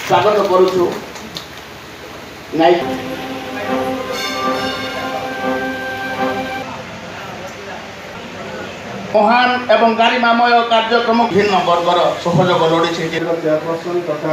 स्वागत करुछु। महान एवं गारिमामय कार्यक्रम भिन्न वर्गर सहयोग लोड़ी चेयरपर्सन तथा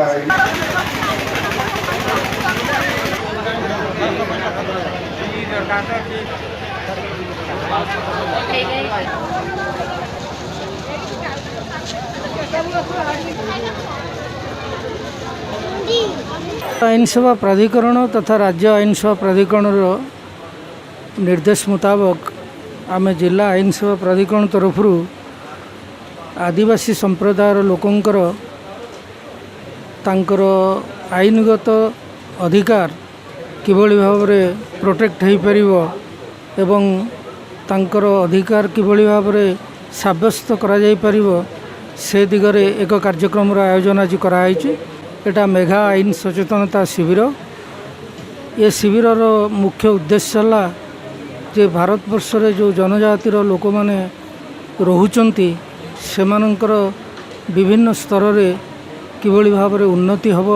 आईन सेवा प्राधिकरण तथा राज्य आईन सेवा प्राधिकरण निर्देश मुताबक आम जिला आईन सेवा प्राधिकरण तरफ आदिवासी संप्रदायर लोकंकर तांकर आईनगत अधिकार किभली भाव में प्रोटेक्ट हो पार एवं तांकर अधिकार किभली भाव में साब्यस्त करा जाई परिबो से दिगरे एक कार्यक्रम आयोजन आज कराई। एटा मेघा आईन सचेतनता शिविर। ये शिविर मुख्य उद्देश्य है जे भारत वर्ष रे जो जनजातिर लोक माने रहुचंती सेमानंकर विभिन्न स्तर रे किभली भाव में उन्नति हब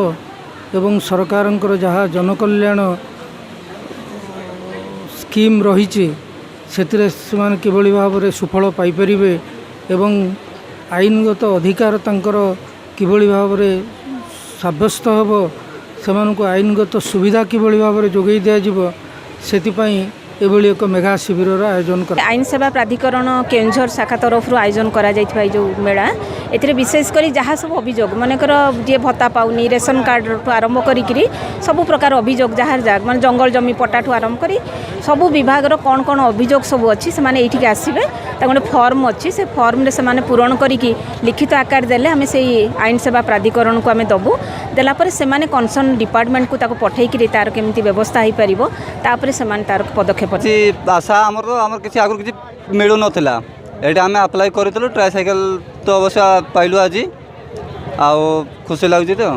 एवं सरकारंकर जहाँ जनकल्याण स्कीम रही से किभली भाव में सुफल पाइपरिबे एवं आईनगत अधिकार तांकर किभली भाव में साब्यस्त हब से आईनगत सुविधा किभली भाव में जोगई दिया सेतिपाई एभली एक मेगा शिविर आयोजन कर आईन सेवा प्राधिकरण केउंझर शाखा तरफ आयोजन करा जाइथिबा जो मेला एथिरे विशेषकर जहाँ सब अभियोग मनकर जे भत्ता पाउनी रेशन कार्ड आरंभ करी सब प्रकार अभियोग जहाँ माने जंगल जमी पट्टा ठू आरंभ करी सब विभाग कौन कौन अभियोग सब अच्छी से ये आसवे गोटे फर्म अच्छी से फर्म रे से पूरण करी लिखित आकार देले आम से आईन सेवा प्राधिकरण को आम दबू देलापर से कनसर्न डिपार्टमेंट को ताको पठेकरी तार केमती व्यवस्था हो पार तापर से तार पदक्षेप आशा आमर किसी आगु किसी मिलू नाला ये आम आप्लाय करूँ ट्राईसाइकेल तो अवश्य पाइलु आज आ खुशी लगुच तो।